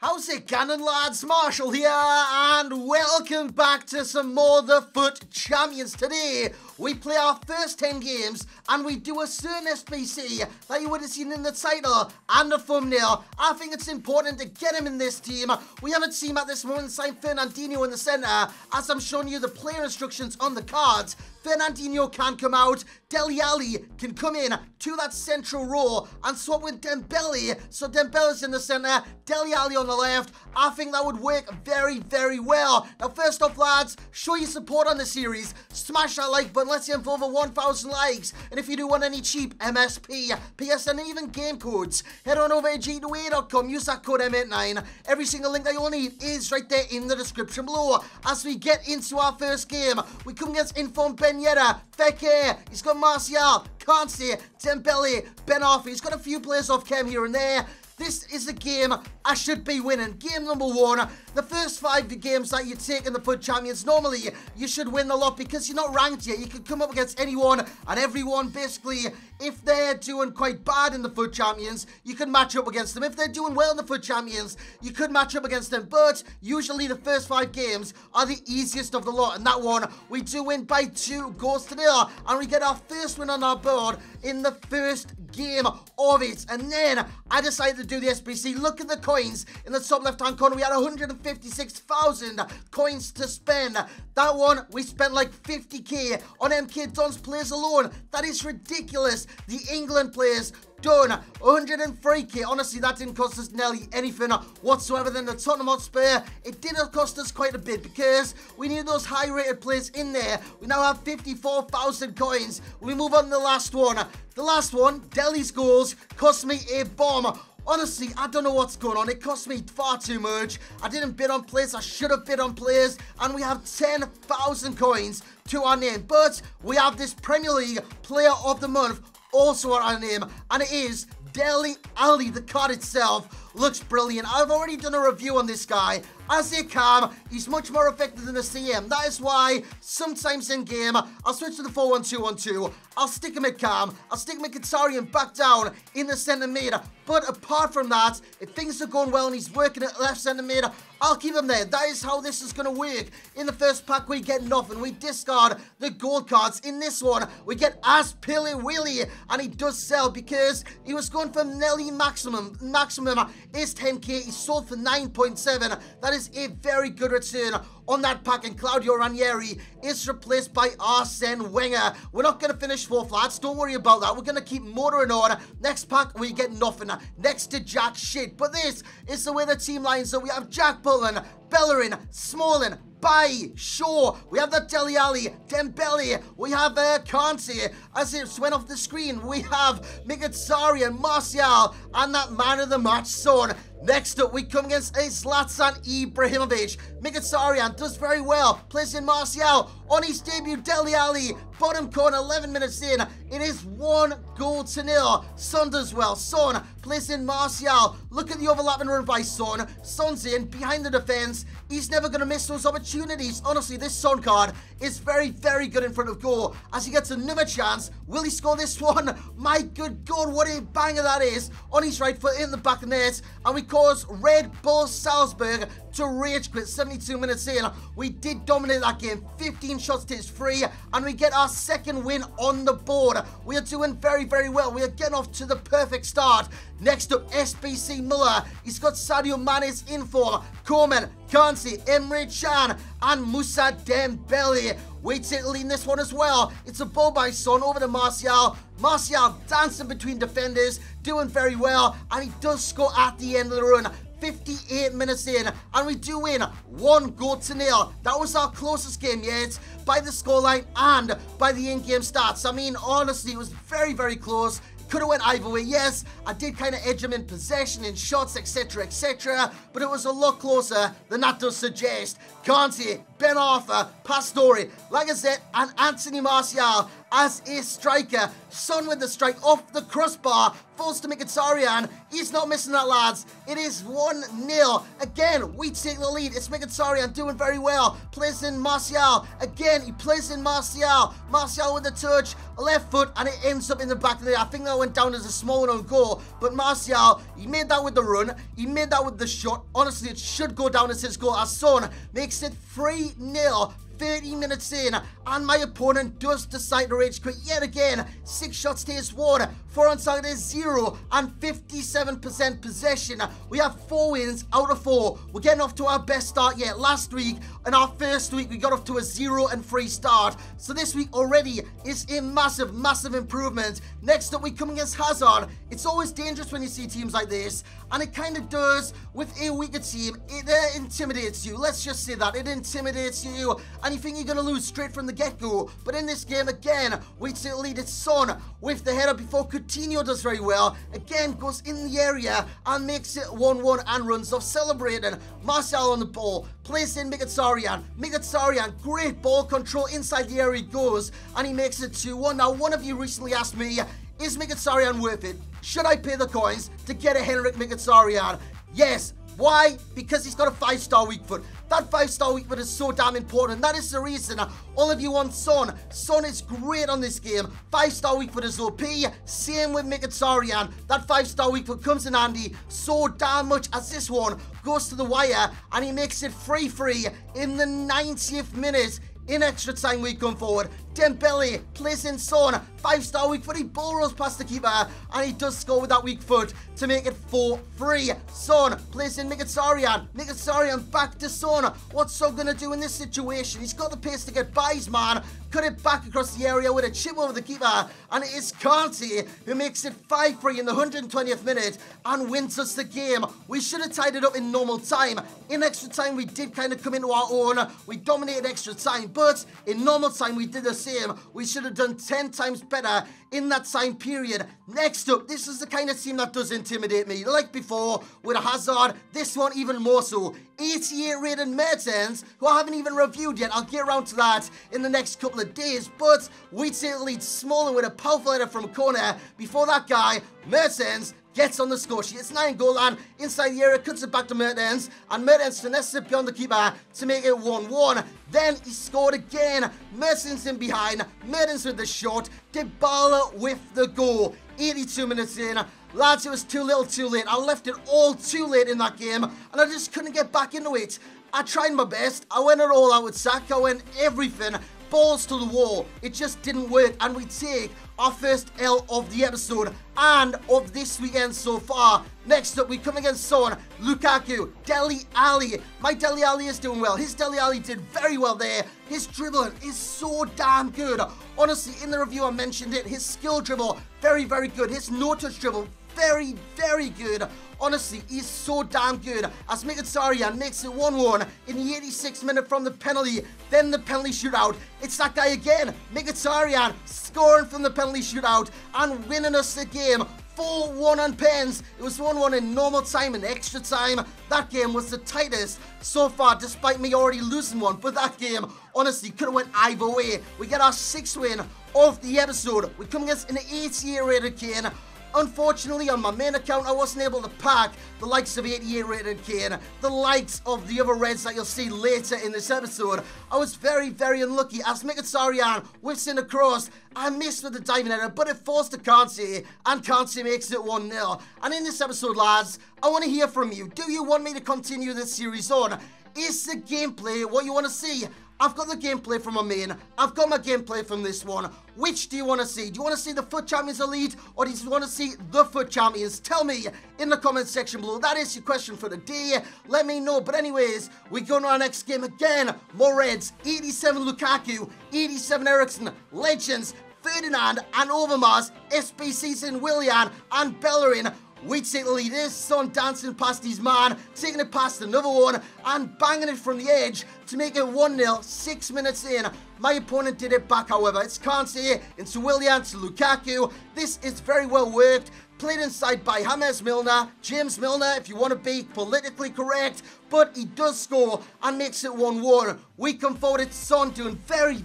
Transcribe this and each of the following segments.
How's it going, lads? Marshall here, and welcome back to some more The FUT Champions. Today, we play our first 10 games, and we do a certain SBC that you would have seen in the title and the thumbnail. I think it's important to get him in this team. We haven't seen him at this moment, signed Fernandinho in the centre, as I'm showing you the player instructions on the cards. Fernandinho can come out, Dele Alli can come in to that central role and swap with Dembele. So Dembele's in the centre, Dele Alli on the left. I think that would work very, very well. Now, first off, lads, show your support on the series. Smash that like button. Let's get for over 1,000 likes. And if you do want any cheap MSP, PSN, and even game codes, head on over to g2a.com. Use that code M89. Every single link that you'll need is right there in the description below. As we get into our first game, we come against informed Ben Yedder, Fekir, he's got Martial, Kansi, Dembele, Ben Arfa. He's got a few players off cam here and there. This is a game I should be winning. Game number 1. The first 5 games that you take in the FUT Champions, normally you should win a lot because you're not ranked yet. You can come up against anyone and everyone. Basically, if they're doing quite bad in the FUT Champions, you can match up against them. If they're doing well in the FUT Champions, you could match up against them. But usually the first 5 games are the easiest of the lot. And that one, we do win by 2 goals to 0. And we get our first win on our board in the first game of it. And then I decided to do the SBC. Look at the coins in the top left hand corner. We had 156,000 coins to spend. That one, we spent like 50k on MK Don's players alone. That is ridiculous. The England players done 103k. Honestly, that didn't cost us nearly anything whatsoever. Then the Tottenham Hotspur, it did cost us quite a bit because we need those high rated players in there. We now have 54,000 coins. We move on to the last one. The last one, Dele's goals, cost me a bomb. Honestly, I don't know what's going on. It cost me far too much. I didn't bid on players. I should have bid on players. And we have 10,000 coins to our name. But we have this Premier League Player of the Month also on our name. And it is Dele Alli. The card itself looks brilliant. I've already done a review on this guy. As a cam, he's much more effective than a CM. That is why sometimes in game, I'll switch to the 4-1-2-1-2. I'll stick him at cam. I'll stick Mkhitaryan back down in the centre mid. But apart from that, if things are going well and he's working at left centre mid, I'll keep him there. That is how this is going to work. In the first pack, we get nothing. We discard the gold cards. In this one, we get Aspili Willy, and he does sell because he was going for nearly maximum. Maximum is 10k. He sold for 9.7. That is a very good return on that pack, and Claudio Ranieri is replaced by Arsene Wenger. We're not going to finish 4 flats. Don't worry about that. We're going to keep motoring on. Next pack, we get nothing. Next to jack shit. But this is the way the team lines up. We have Jack Butland, Bellerin, Smalling, Bailly, Shaw. We have that Dele Alli, Dembele. We have Kansi. As it went off the screen, we have Mkhitaryan, Martial, and that man of the match, Son. Next up, we come against Zlatan Ibrahimovic. Mkhitaryan does very well. Plays in Martial. On his debut, Dele Alli. Bottom corner, 11 minutes in. It is 1-0. Son does well. Son plays in Martial. Look at the overlapping run by Son. Son's in behind the defense. He's never going to miss those opportunities. Honestly, this Son card is very, very good in front of goal. As he gets another chance, will he score this one? My good God, what a banger that is. On his right foot, in the back of the net. And we cause Red Bull Salzburg to rage quit 72 minutes in. We did dominate that game. 15 shots to his 3. And we get our second win on the board. We are doing very, very well. We are getting off to the perfect start. Next up, SBC Muller. He's got Sadio Mane's inform. Coleman, Kansi, Emre Can, and Moussa Dembele. We take the lead in this one as well. It's a ball by Son over to Martial. Martial dancing between defenders, doing very well. And he does score at the end of the run. 58 minutes in, and we do win 1-0. That was our closest game yet by the scoreline and by the in-game stats. I mean, honestly, it was very, very close. Could have went either way. Yes, I did kind of edge him in possession, in shots, etc., etc., but it was a lot closer than that does suggest. Kansi Ben Arthur, Pastore, Lacazette, and Anthony Martial as a striker. Son with the strike off the crossbar, falls to Mkhitaryan. He's not missing that, lads. It is 1-0. Again, we take the lead. It's Mkhitaryan doing very well. Plays in Martial. Again, he plays in Martial. Martial with the touch, left foot, and it ends up in the back of the net. I think that went down as a small own goal, but Martial, he made that with the run. He made that with the shot. Honestly, it should go down as his goal. As Son makes it 3-0. 30 minutes in, and my opponent does decide to rage quit yet again. 6 shots to his 1, 4 on target is 0, and 57% possession. We have 4 wins out of 4. We're getting off to our best start yet. Last week, in our first week, we got off to a 0-3 start. So this week already is a massive improvement. Next up, we come against Hazard. It's always dangerous when you see teams like this, and it kind of does with a weaker team. It intimidates you. Let's just say that. It intimidates you, and you think you're going to lose straight from the get-go. But in this game, again, we take the lead. It's Son with the header before Coutinho does very well. Again, goes in the area and makes it 1-1 and runs off celebrating. Martial on the ball, plays in Mkhitaryan. Mkhitaryan, great ball control. Inside the area he goes, and he makes it 2-1. Now, one of you recently asked me, is Mkhitaryan worth it? Should I pay the coins to get a Henrik Mkhitaryan? Yes. Why? Because he's got a 5-star weak foot. That 5-star weak foot is so damn important. That is the reason all of you want Son. Son is great on this game. 5-star weak foot is OP. Same with Mkhitaryan. That 5-star weak foot comes in handy so damn much as this one goes to the wire, and he makes it 3-3 in the 90th minute. In extra time, we come forward. Dembele plays in Son. 5-star weak foot. He ball rolls past the keeper, and he does score with that weak foot to make it 4-3. Son plays in Mkhitaryan. Mkhitaryan back to Son. What's Son going to do in this situation? He's got the pace to get by his man. Cut it back across the area with a chip over the keeper, and it is Kante who makes it 5-3 in the 120th minute and wins us the game. We should have tied it up in normal time. In extra time, we did kind of come into our own. We dominated extra time, but in normal time, we did the same. We should have done 10 times better in that time period. Next up, this is the kind of team that does intimidate me. Like before, with Hazard, this one even more so. 88 rated Mertens, who I haven't even reviewed yet. I'll get around to that in the next couple of days, but we take the lead Smalling with a powerful header from a corner. Before that guy, Mertens, gets on the score sheet. It's 9-goal, and inside the area, cuts it back to Mertens, and Mertens finesses it beyond the keeper to make it 1-1. Then he scored again. Mertens in behind. Mertens with the shot. Dybala with the goal. 82 minutes in. Lads, it was too little too late. I left it all too late in that game, and I just couldn't get back into it. I tried my best. I went it all out with Saka. I went everything. Balls to the wall. It just didn't work, and we take our first L of the episode and of this weekend so far. Next up, we come against Son, Lukaku, Dele Alli. My Dele Alli is doing well. His Dele Alli did very well there. His dribbling is so damn good. Honestly, in the review I mentioned it. His skill dribble, very good. His no-touch dribble, very good. Honestly, he's so damn good. As Mkhitaryan makes it 1-1 in the 86th minute from the penalty. Then the penalty shootout. It's that guy again, Mkhitaryan, scoring from the penalty shootout and winning us the game. 4-1 on pens. It was 1-1 in normal time and extra time. That game was the tightest so far, despite me already losing one. But that game, honestly, could have went either way. We get our 6th win of the episode. We come against an 88 rated Kane. Unfortunately, on my main account, I wasn't able to pack the likes of 88 rated Kane, the likes of the other Reds that you'll see later in this episode. I was very unlucky as Mkhitaryan whips in across. I missed with the diving header, but it falls to Kante, and Kante makes it 1-0. And in this episode, lads, I want to hear from you. Do you want me to continue this series on? Is the gameplay what you want to see? I've got the gameplay from my main. I've got my gameplay from this one. Which do you want to see? Do you want to see the FUT Champions Elite, or do you want to see the FUT Champions? Tell me in the comment section below. That is your question for the day. Let me know. But anyways, we go to our next game again. More Reds. 87 Lukaku, 87 Eriksen, Legends, Ferdinand and Overmars, SBCs in Willian and Bellerin. We take the lead. There's Son dancing past his man, taking it past another one, and banging it from the edge to make it 1-0, 6 minutes in. My opponent did it back, however. It's Kante into Willian to Lukaku. This is very well worked. played inside by James Milner, James Milner, if you want to be politically correct, but he does score and makes it 1-1. We come forward, it's Son doing very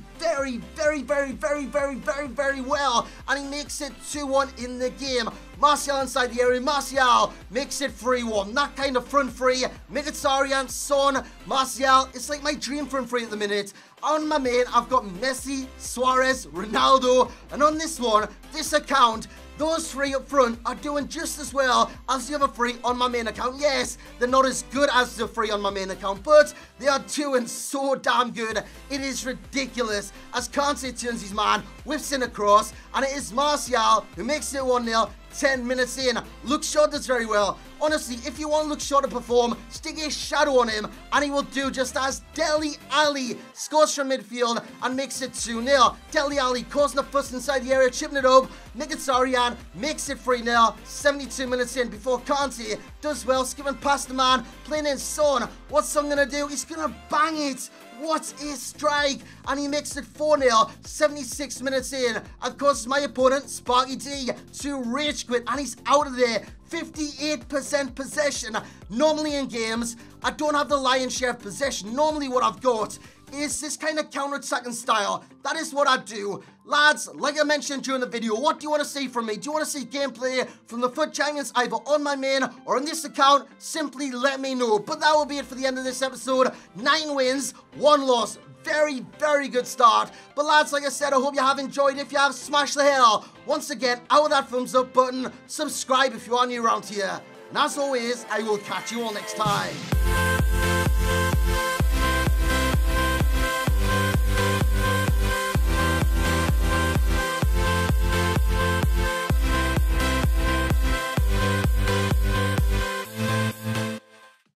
well, and he makes it 2-1 in the game. Martial inside the area, Martial makes it 3-1. That kind of front three, Mkhitaryan, Son, Martial, it's like my dream front three at the minute. On my main, I've got Messi, Suarez, Ronaldo, and on this one, this account, those three up front are doing just as well as the other three on my main account. Yes, they're not as good as the three on my main account, but they are doing so damn good. It is ridiculous as Kante turns his man, whips in across, and it is Martial who makes it 1-0. 10 minutes in. Luke Shaw does very well. Honestly, if you want Luke Shaw to perform, stick a shadow on him and he will do just as Dele Alli scores from midfield and makes it 2-0. Dele Alli causing a fuss inside the area, chipping it up. Mkhitaryan makes it 3-0. 72 minutes in before Kante does well, skipping past the man, playing in Son. What's Son gonna do? He's gonna bang it. What a strike! And he makes it 4-0, 76 minutes in, and causes my opponent, Sparky D, to rage quit, and he's out of there. 58% possession. Normally in games, I don't have the lion's share of possession. Normally what I've got is this kind of counter-attacking style. That is what I do. Lads, like I mentioned during the video, what do you want to see from me? Do you want to see gameplay from the FUT Champions either on my main or on this account? Simply let me know. But that will be it for the end of this episode. 9 wins, 1 loss. Very good start. But lads, like I said, I hope you have enjoyed. If you have, smash the hell once again out of that thumbs up button. Subscribe if you are new around here. And as always, I will catch you all next time.